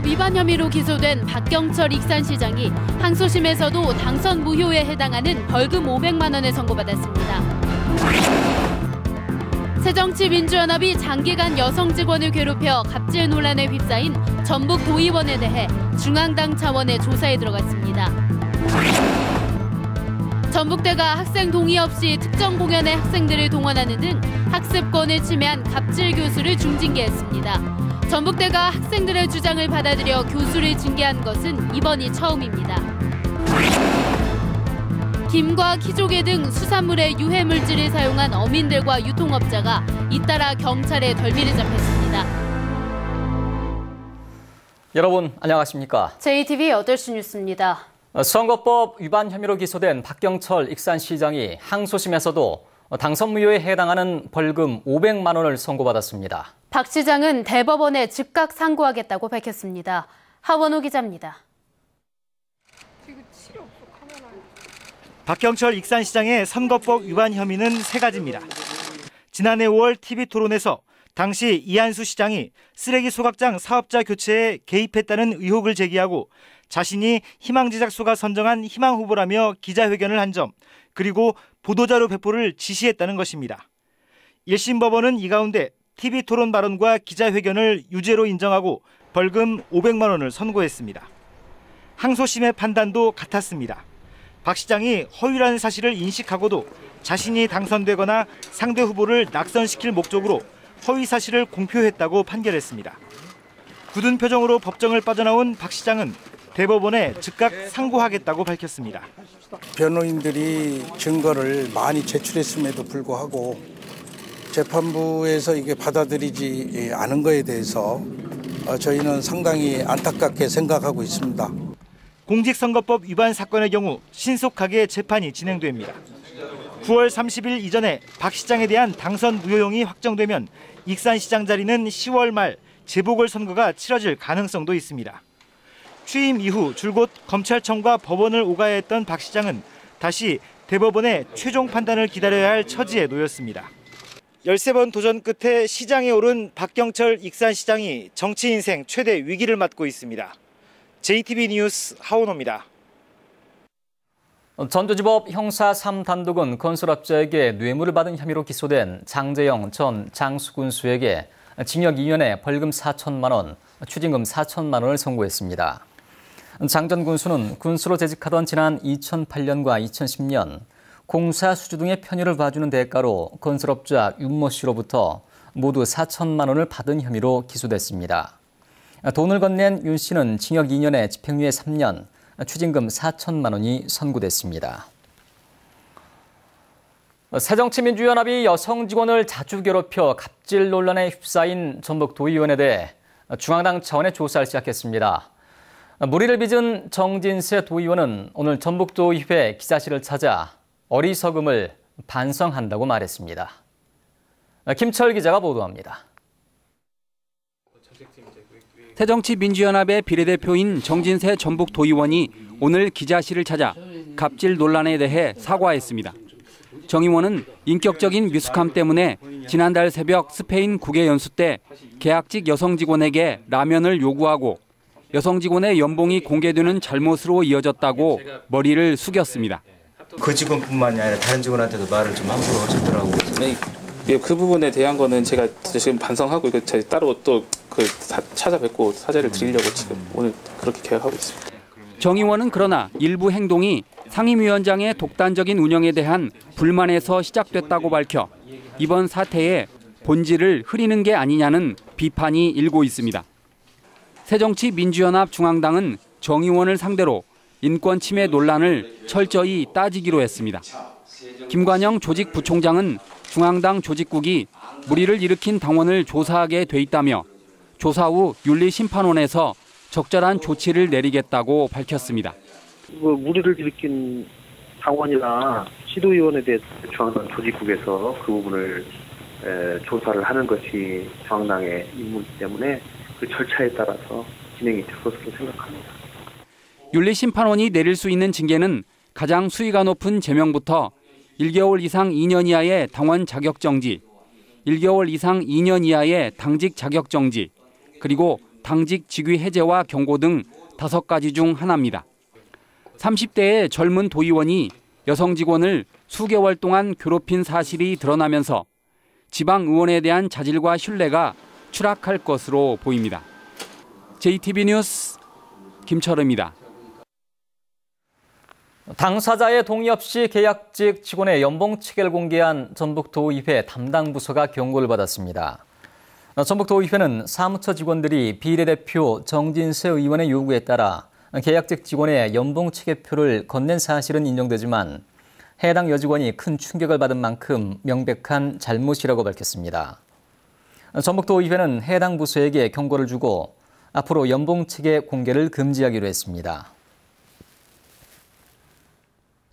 위반 혐의로 기소된 박경철 익산시장이 항소심에서도 당선 무효에 해당하는 벌금 500만 원을 선고받았습니다. 새정치민주연합이 장기간 여성 직원을 괴롭혀 갑질 논란에 휩싸인 전북 도의원에 대해 중앙당 차원의 조사에 들어갔습니다. 전북대가 학생 동의 없이 특정 공연에 학생들을 동원하는 등 학습권을 침해한 갑질 교수를 중징계했습니다. 전북대가 학생들의 주장을 받아들여 교수를 징계한 것은 이번이 처음입니다. 김과 키조개 등 수산물의 유해 물질을 사용한 어민들과 유통업자가 잇따라 경찰에 덜미를 잡혔습니다. 여러분 안녕하십니까? JTV 8시 뉴스입니다. 선거법 위반 혐의로 기소된 박경철 익산시장이 항소심에서도 당선 무효에 해당하는 벌금 500만 원을 선고받았습니다. 박 시장은 대법원에 즉각 상고하겠다고 밝혔습니다. 하원우 기자입니다. 박경철 익산시장의 선거법 위반 혐의는 3가지입니다. 지난해 5월 TV토론에서 당시 이한수 시장이 쓰레기 소각장 사업자 교체에 개입했다는 의혹을 제기하고 자신이 희망제작소가 선정한 희망 후보라며 기자회견을 한 점, 그리고 보도자료 배포를 지시했다는 것입니다. 1심 법원은 이 가운데 TV토론 발언과 기자회견을 유죄로 인정하고 벌금 500만 원을 선고했습니다. 항소심의 판단도 같았습니다. 박 시장이 허위라는 사실을 인식하고도 자신이 당선되거나 상대 후보를 낙선시킬 목적으로 허위 사실을 공표했다고 판결했습니다. 굳은 표정으로 법정을 빠져나온 박 시장은 대법원에 즉각 상고하겠다고 밝혔습니다. 변호인들이 증거를 많이 제출했음에도 불구하고 재판부에서 이게 받아들이지 않은 거에 대해서 저희는 상당히 안타깝게 생각하고 있습니다. 공직선거법 위반 사건의 경우 신속하게 재판이 진행됩니다. 9월 30일 이전에 박 시장에 대한 당선 무효용이 확정되면 익산시장 자리는 10월 말 재보궐선거가 치러질 가능성도 있습니다. 취임 이후 줄곧 검찰청과 법원을 오가야 했던 박 시장은 다시 대법원의 최종 판단을 기다려야 할 처지에 놓였습니다. 13번 도전 끝에 시장에 오른 박경철 익산시장이 정치 인생 최대 위기를 맞고 있습니다. JTB 뉴스 하원호입니다. 전주지법 형사 3단독은 건설업자에게 뇌물을 받은 혐의로 기소된 장재영 전 장수군수에게 징역 2년에 벌금 4천만 원, 추징금 4천만 원을 선고했습니다. 장 전 군수는 군수로 재직하던 지난 2008년과 2010년 공사 수주 등의 편의를 봐주는 대가로 건설업자 윤모 씨로부터 모두 4천만 원을 받은 혐의로 기소됐습니다. 돈을 건넨 윤 씨는 징역 2년에 집행유예 3년, 추징금 4천만 원이 선고됐습니다. 새정치민주연합이 여성 직원을 자주 괴롭혀 갑질 논란에 휩싸인 전북 도의원에 대해 중앙당 차원의 조사를 시작했습니다. 무리를 빚은 정진세 도의원은 오늘 전북도의회 기자실을 찾아 어리석음을 반성한다고 말했습니다. 김철 기자가 보도합니다. 새정치민주연합의 비례대표인 정진세 전북도의원이 오늘 기자실을 찾아 갑질 논란에 대해 사과했습니다. 정 의원은 인격적인 미숙함 때문에 지난달 새벽 스페인 국외 연수 때 계약직 여성 직원에게 라면을 요구하고 여성 직원의 연봉이 공개되는 잘못으로 이어졌다고 머리를 숙였습니다. 그 직원뿐만이 아니라 다른 직원한테도 말을 좀 함부로 하셨더라고요. 네, 그 부분에 대한 거는 제가 지금 반성하고 따로 또 찾아뵙고 사죄를 드리려고 지금 오늘 그렇게 계획하고 있습니다. 정 의원은 그러나 일부 행동이 상임위원장의 독단적인 운영에 대한 불만에서 시작됐다고 밝혀 이번 사태의 본질을 흐리는 게 아니냐는 비판이 일고 있습니다. 새정치민주연합 중앙당은 정 의원을 상대로 인권 침해 논란을 철저히 따지기로 했습니다. 김관영 조직부총장은 중앙당 조직국이 무리를 일으킨 당원을 조사하게 돼 있다며 조사 후 윤리심판원에서 적절한 조치를 내리겠다고 밝혔습니다. 무리를 일으킨 당원이나 시도의원에 대해서 중앙당 조직국에서 그 부분을 조사를 하는 것이 중앙당의 임무이기 때문에 그 절차에 따라서 진행이 될 것으로 생각합니다. 윤리심판원이 내릴 수 있는 징계는 가장 수위가 높은 제명부터 1개월 이상 2년 이하의 당원 자격 정지, 1개월 이상 2년 이하의 당직 자격 정지, 그리고 당직 직위 해제와 경고 등 5가지 중 하나입니다. 30대의 젊은 도의원이 여성 직원을 수개월 동안 괴롭힌 사실이 드러나면서 지방 의원에 대한 자질과 신뢰가 추락할 것으로 보입니다. JTB 뉴스 김철우입니다. 당사자의 동의 없이 계약직 직원의 연봉 체계를 공개한 전북도의회 담당 부서가 경고를 받았습니다. 전북도의회는 사무처 직원들이 비례대표 정진세 의원의 요구에 따라 계약직 직원의 연봉 체계표를 건넨 사실은 인정되지만 해당 여직원이 큰 충격을 받은 만큼 명백한 잘못이라고 밝혔습니다. 전북도의회는 해당 부서에게 경고를 주고 앞으로 연봉 체계 공개를 금지하기로 했습니다.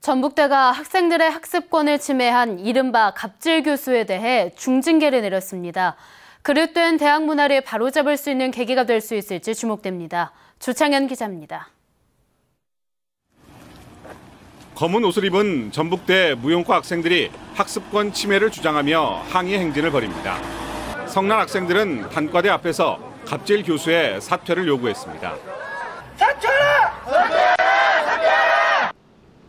전북대가 학생들의 학습권을 침해한 이른바 갑질 교수에 대해 중징계를 내렸습니다. 그릇된 대학 문화를 바로잡을 수 있는 계기가 될 수 있을지 주목됩니다. 조창현 기자입니다. 검은 옷을 입은 전북대 무용과 학생들이 학습권 침해를 주장하며 항의 행진을 벌입니다. 성난 학생들은 단과대 앞에서 갑질 교수의 사퇴를 요구했습니다. 사퇴하라!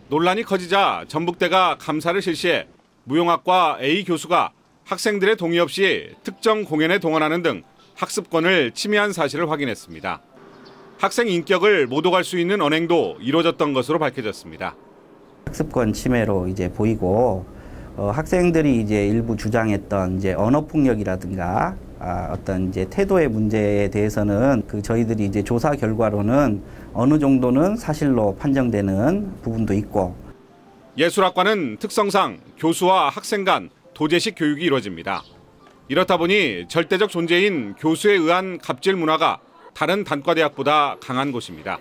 논란이 커지자 전북대가 감사를 실시해 무용학과 A 교수가 학생들의 동의 없이 특정 공연에 동원하는 등 학습권을 침해한 사실을 확인했습니다. 학생 인격을 모독할 수 있는 언행도 이루어졌던 것으로 밝혀졌습니다. 학습권 침해로 이제 보이고 학생들이 이제 일부 주장했던 이제 언어 폭력이라든가 어떤 이제 태도의 문제에 대해서는 저희들이 이제 조사 결과로는 어느 정도는 사실로 판정되는 부분도 있고. 예술학과는 특성상 교수와 학생 간 도제식 교육이 이루어집니다. 이렇다 보니 절대적 존재인 교수에 의한 갑질 문화가 다른 단과대학보다 강한 곳입니다.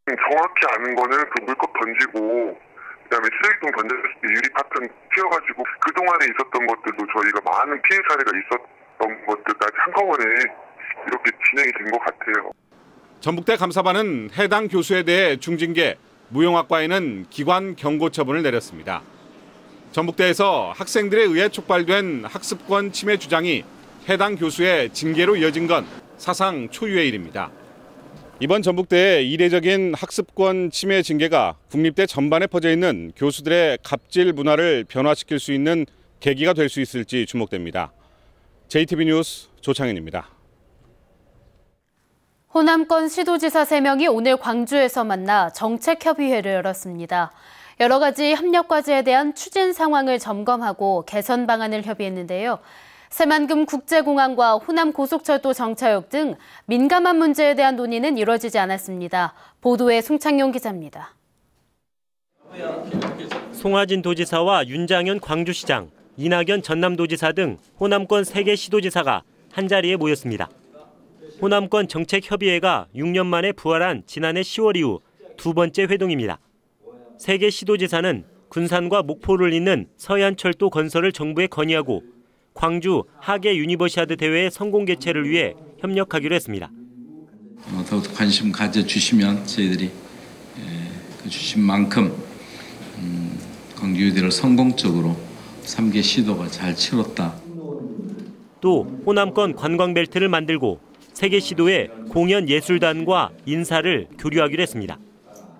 정확히 아는 거는 그 물컵 던지고 그다음에 쓰레기통 던졌을 때 유리 파편 튀어가지고 그동안에 있었던 것들도 저희가 많은 피해 사례가 있었던 것들까지 한꺼번에 이렇게 진행이 된 것 같아요. 전북대 감사반은 해당 교수에 대해 중징계, 무용학과에는 기관 경고 처분을 내렸습니다. 전북대에서 학생들에 의해 촉발된 학습권 침해 주장이 해당 교수의 징계로 이어진 건 사상 초유의 일입니다. 이번 전북대의 이례적인 학습권 침해 징계가 국립대 전반에 퍼져 있는 교수들의 갑질 문화를 변화시킬 수 있는 계기가 될 수 있을지 주목됩니다. JTB 뉴스 조창현입니다. 호남권 시도지사 3명이 오늘 광주에서 만나 정책협의회를 열었습니다. 여러 가지 협력 과제에 대한 추진 상황을 점검하고 개선 방안을 협의했는데요. 새만금 국제공항과 호남 고속철도 정차역 등 민감한 문제에 대한 논의는 이루어지지 않았습니다. 보도에 송창용 기자입니다. 송하진 도지사와 윤장현 광주시장, 이낙연 전남도지사 등 호남권 3개 시도지사가 한자리에 모였습니다. 호남권 정책협의회가 6년 만에 부활한 지난해 10월 이후 2번째 회동입니다. 3개 시도지사는 군산과 목포를 잇는 서해안철도 건설을 정부에 건의하고 광주 하계 유니버시아드 대회의 성공 개최를 위해 협력하기로 했습니다. 더욱 관심 가져주시면 저희들이 주신 만큼 광주 유대를 성공적으로 3개 시도가 잘 치렀다. 또 호남권 관광벨트를 만들고 3개 시도의 공연예술단과 인사를 교류하기로 했습니다.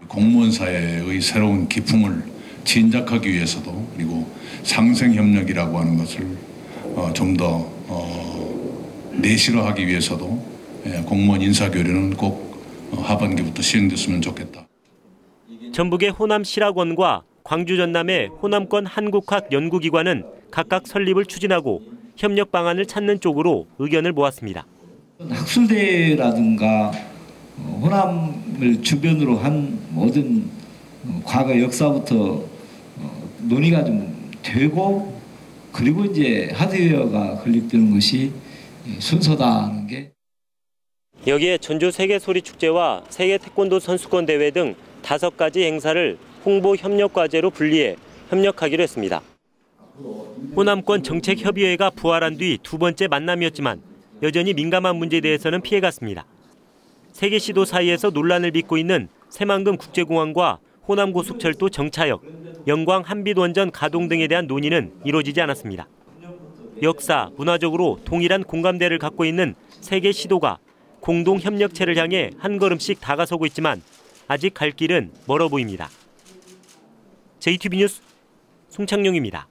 공무원 사회의 새로운 기풍을 진작하기 위해서도 그리고 상생협력이라고 하는 것을 좀 더 내실화하기 위해서도 공무원 인사교류는 꼭 하반기부터 시행됐으면 좋겠다. 전북의 호남실학원과 광주 전남의 호남권 한국학연구기관은 각각 설립을 추진하고 협력 방안을 찾는 쪽으로 의견을 모았습니다. 학술대라든가 호남을 주변으로 한 모든 과거 역사부터 논의가 좀 되고 그리고 이제 하드웨어가 건립되는 것이 순서다는 게. 여기에 전주 세계소리축제와 세계 태권도 선수권 대회 등 5가지 행사를 홍보 협력 과제로 분리해 협력하기로 했습니다. 호남권 정책협의회가 부활한 뒤 2번째 만남이었지만 여전히 민감한 문제에 대해서는 피해갔습니다. 3개 시도 사이에서 논란을 빚고 있는 새만금 국제공항과 호남고속철도 정차역, 영광 한빛원전 가동 등에 대한 논의는 이루어지지 않았습니다. 역사, 문화적으로 동일한 공감대를 갖고 있는 3개 시도가 공동 협력체를 향해 한 걸음씩 다가서고 있지만 아직 갈 길은 멀어 보입니다. JTB 뉴스 송창용입니다.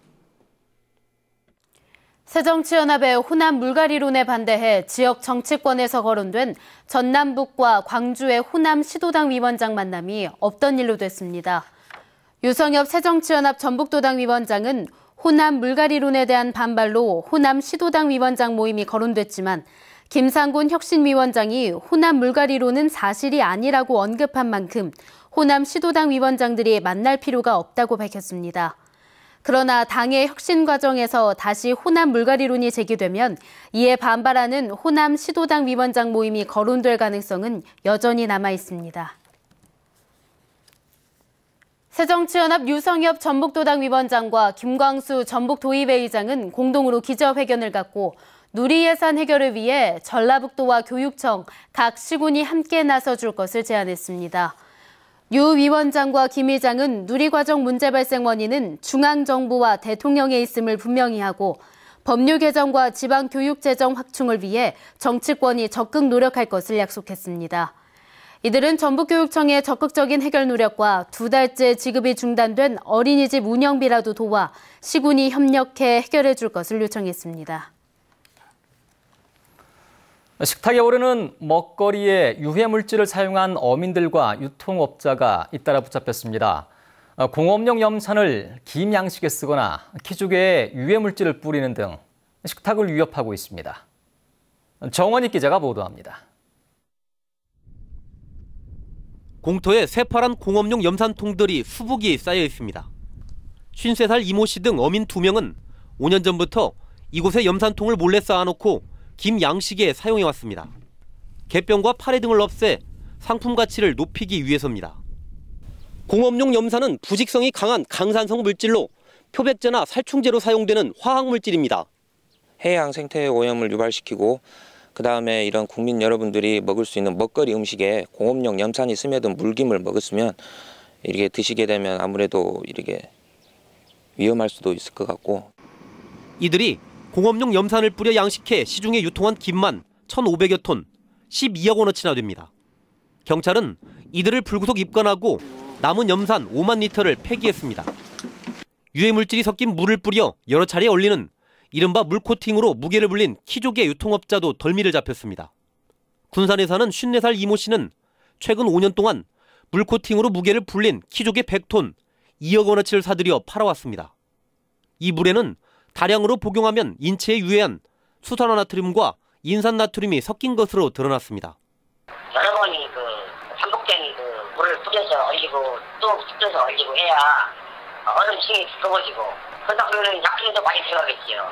새정치연합의 호남 물갈이론에 반대해 지역 정치권에서 거론된 전남북과 광주의 호남 시도당 위원장 만남이 없던 일로 됐습니다. 유성엽 새정치연합 전북도당 위원장은 호남 물갈이론에 대한 반발로 호남 시도당 위원장 모임이 거론됐지만 김상곤 혁신위원장이 호남 물갈이론은 사실이 아니라고 언급한 만큼 호남 시도당 위원장들이 만날 필요가 없다고 밝혔습니다. 그러나 당의 혁신 과정에서 다시 호남 물갈이론이 제기되면 이에 반발하는 호남 시도당 위원장 모임이 거론될 가능성은 여전히 남아 있습니다. 새정치연합 유성엽 전북도당 위원장과 김광수 전북도의회의장은 공동으로 기자회견을 갖고 누리예산 해결을 위해 전라북도와 교육청, 각 시군이 함께 나서줄 것을 제안했습니다. 유 위원장과 김 의장은 누리과정 문제 발생 원인은 중앙정부와 대통령에 있음을 분명히 하고 법률 개정과 지방교육재정 확충을 위해 정치권이 적극 노력할 것을 약속했습니다. 이들은 전북교육청의 적극적인 해결 노력과 2달째 지급이 중단된 어린이집 운영비라도 도와 시군이 협력해 해결해 줄 것을 요청했습니다. 식탁에 오르는 먹거리에 유해물질을 사용한 어민들과 유통업자가 잇따라 붙잡혔습니다. 공업용 염산을 김 양식에 쓰거나 키조개에 유해물질을 뿌리는 등 식탁을 위협하고 있습니다. 정원익 기자가 보도합니다. 공터에 새파란 공업용 염산통들이 수북이 쌓여 있습니다. 53살 이모 씨 등 어민 2명은 5년 전부터 이곳에 염산통을 몰래 쌓아놓고 김 양식에 사용해왔습니다. 갯병과 파래 등을 없애 상품 가치를 높이기 위해서입니다. 공업용 염산은 부직성이 강한 강산성 물질로 표백제나 살충제로 사용되는 화학물질입니다. 해양 생태 오염을 유발시키고 그다음에 이런 국민 여러분들이 먹을 수 있는 먹거리 음식에 공업용 염산이 스며든 물김을 먹었으면 이렇게 드시게 되면 아무래도 이렇게 위험할 수도 있을 것 같고. 이들이 공업용 염산을 뿌려 양식해 시중에 유통한 김만 1,500여 톤, 12억 원어치나 됩니다. 경찰은 이들을 불구속 입건하고 남은 염산 5만 리터를 폐기했습니다. 유해물질이 섞인 물을 뿌려 여러 차례 얼리는 이른바 물코팅으로 무게를 불린 키조개 유통업자도 덜미를 잡혔습니다. 군산에 사는 54살 이모 씨는 최근 5년 동안 물코팅으로 무게를 불린 키조개 100톤, 2억 원어치를 사들여 팔아왔습니다. 이 물에는 다량으로 복용하면 인체에 유해한 수산화나트륨과 인산나트륨이 섞인 것으로 드러났습니다. 여러 번이 반복된 물을 뿌려서 얼리고 또 뿌려서 얼리고 해야 얼음층이 두꺼워지고 그러다 보면 약품도 많이 들어가겠지요.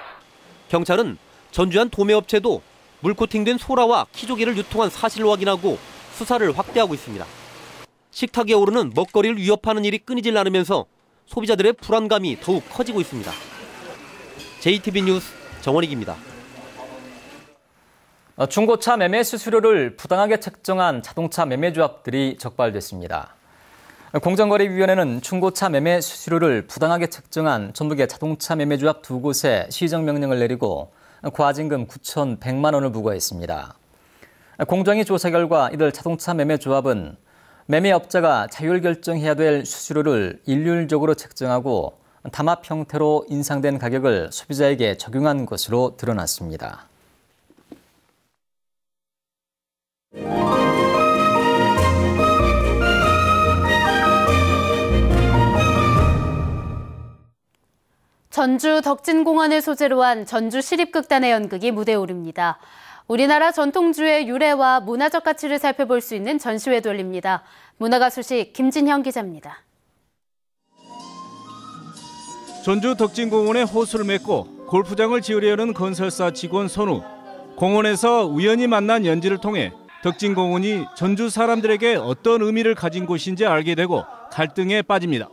경찰은 전주한 도매업체도 물코팅된 소라와 키조개를 유통한 사실을 확인하고 수사를 확대하고 있습니다. 식탁에 오르는 먹거리를 위협하는 일이 끊이질 않으면서 소비자들의 불안감이 더욱 커지고 있습니다. JTB 뉴스 정원익입니다. 중고차 매매 수수료를 부당하게 책정한 자동차 매매조합들이 적발됐습니다. 공정거래위원회는 중고차 매매 수수료를 부당하게 책정한 전북의 자동차 매매조합 2곳에 시정명령을 내리고 과징금 9,100만 원을 부과했습니다. 공정위 조사 결과 이들 자동차 매매조합은 매매업자가 자율결정해야 될 수수료를 일률적으로 책정하고 담합 형태로 인상된 가격을 소비자에게 적용한 것으로 드러났습니다. 전주 덕진공원을 소재로 한 전주시립극단의 연극이 무대에 오릅니다. 우리나라 전통주의 유래와 문화적 가치를 살펴볼 수 있는 전시회도 열립니다. 문화가 소식 김진형 기자입니다. 전주 덕진공원에 호수를 맺고 골프장을 지으려는 건설사 직원 선우. 공원에서 우연히 만난 연지를 통해 덕진공원이 전주 사람들에게 어떤 의미를 가진 곳인지 알게 되고 갈등에 빠집니다.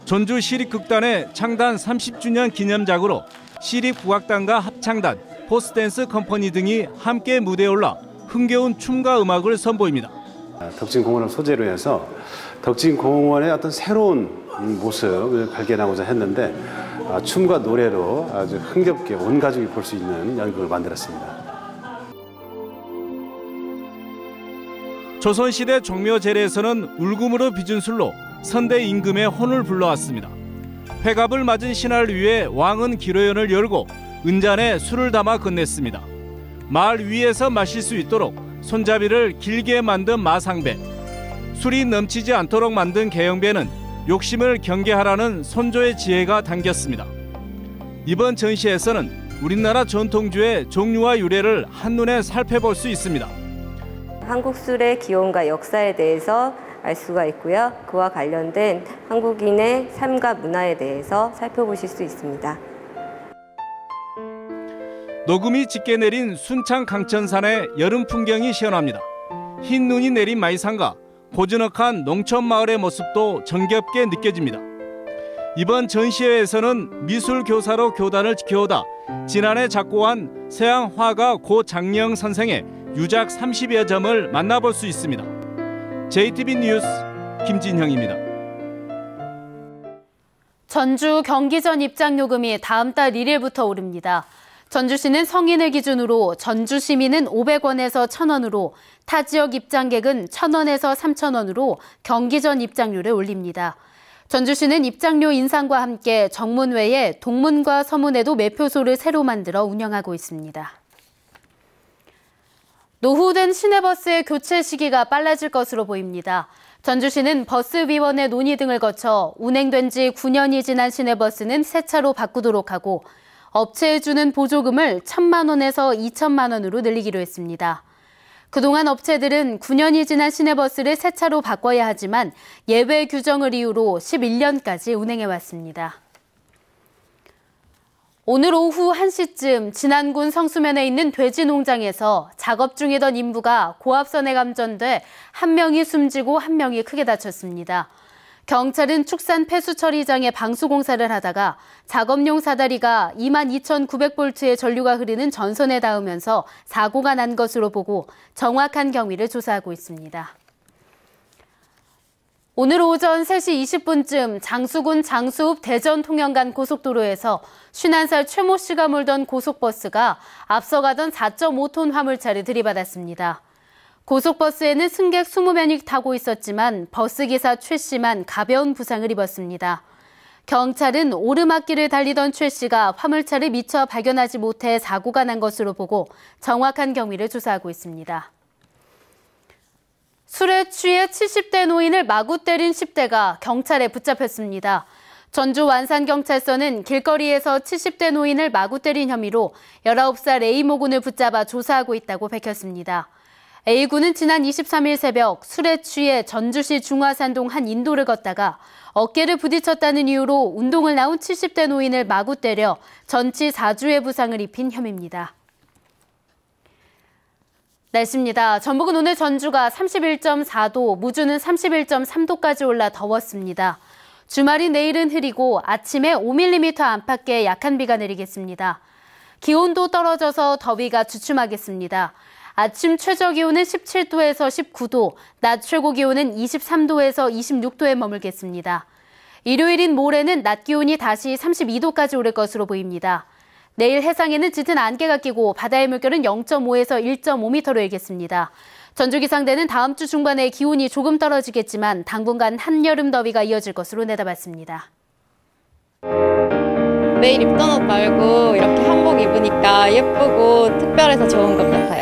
전주 시립극단의 창단 30주년 기념작으로 시립국악단과 합창단, 포스댄스 컴퍼니 등이 함께 무대에 올라 흥겨운 춤과 음악을 선보입니다. 덕진공원을 소재로 해서 덕진공원의 어떤 새로운 모습을 발견하고자 했는데 춤과 노래로 아주 흥겹게 온 가족이 볼 수 있는 연극을 만들었습니다. 조선시대 종묘제례에서는 울금으로 빚은 술로 선대 임금의 혼을 불러왔습니다. 회갑을 맞은 신하를 위해 왕은 기로연을 열고 은잔에 술을 담아 건넸습니다. 말 위에서 마실 수 있도록 손잡이를 길게 만든 마상배, 술이 넘치지 않도록 만든 개영배는 욕심을 경계하라는 선조의 지혜가 담겼습니다. 이번 전시에서는 우리나라 전통주의 종류와 유래를 한눈에 살펴볼 수 있습니다. 한국 술의 기원과 역사에 대해서 알 수가 있고요. 그와 관련된 한국인의 삶과 문화에 대해서 살펴보실 수 있습니다. 녹음이 짙게 내린 순창 강천산의 여름 풍경이 시원합니다. 흰 눈이 내린 마이산과 고즈넉한 농촌 마을의 모습도 정겹게 느껴집니다. 이번 전시회에서는 미술 교사로 교단을 지켜오다 지난해 작고한 서양 화가 고장영 선생의 유작 30여 점을 만나볼 수 있습니다. JTB 뉴스 김진형입니다. 전주 경기전 입장요금이 다음 달 1일부터 오릅니다. 전주시는 성인을 기준으로 전주 시민은 500원에서 1,000원으로, 타 지역 입장객은 1,000원에서 3,000원으로 경기전 입장료를 올립니다. 전주시는 입장료 인상과 함께 정문 외에 동문과 서문에도 매표소를 새로 만들어 운영하고 있습니다. 노후된 시내버스의 교체 시기가 빨라질 것으로 보입니다. 전주시는 버스위원회 논의 등을 거쳐 운행된 지 9년이 지난 시내버스는 새 차로 바꾸도록 하고 업체에 주는 보조금을 1,000만 원에서 2,000만 원으로 늘리기로 했습니다. 그동안 업체들은 9년이 지난 시내버스를 새 차로 바꿔야 하지만 예외 규정을 이유로 11년까지 운행해왔습니다. 오늘 오후 1시쯤 진안군 성수면에 있는 돼지 농장에서 작업 중이던 인부가 고압선에 감전돼 한 명이 숨지고 한 명이 크게 다쳤습니다. 경찰은 축산 폐수 처리장에 방수 공사를 하다가 작업용 사다리가 22,900볼트의 전류가 흐르는 전선에 닿으면서 사고가 난 것으로 보고 정확한 경위를 조사하고 있습니다. 오늘 오전 3시 20분쯤 장수군 장수읍 대전 통영간 고속도로에서 51살 최모 씨가 몰던 고속버스가 앞서가던 4.5톤 화물차를 들이받았습니다. 고속버스에는 승객 20명이 타고 있었지만 버스기사 최 씨만 가벼운 부상을 입었습니다. 경찰은 오르막길을 달리던 최 씨가 화물차를 미처 발견하지 못해 사고가 난 것으로 보고 정확한 경위를 조사하고 있습니다. 술에 취해 70대 노인을 마구 때린 10대가 경찰에 붙잡혔습니다. 전주 완산경찰서는 길거리에서 70대 노인을 마구 때린 혐의로 19살 A모 군을 붙잡아 조사하고 있다고 밝혔습니다. A군은 지난 23일 새벽 술에 취해 전주시 중화산동 한 인도를 걷다가 어깨를 부딪혔다는 이유로 운동을 나온 70대 노인을 마구 때려 전치 4주의 부상을 입힌 혐의입니다. 날씨입니다. 전북은 오늘 전주가 31.4도, 무주는 31.3도까지 올라 더웠습니다. 주말인 내일은 흐리고 아침에 5mm 안팎의 약한 비가 내리겠습니다. 기온도 떨어져서 더위가 주춤하겠습니다. 아침 최저 기온은 17도에서 19도, 낮 최고 기온은 23도에서 26도에 머물겠습니다. 일요일인 모레는 낮 기온이 다시 32도까지 오를 것으로 보입니다. 내일 해상에는 짙은 안개가 끼고 바다의 물결은 0.5에서 1.5m로 일겠습니다. 전주기상대는 다음 주 중반에 기온이 조금 떨어지겠지만 당분간 한여름 더위가 이어질 것으로 내다봤습니다. 매일 입던 옷 말고 이렇게 한복 입으니까 예쁘고 특별해서 좋은 것 같아요.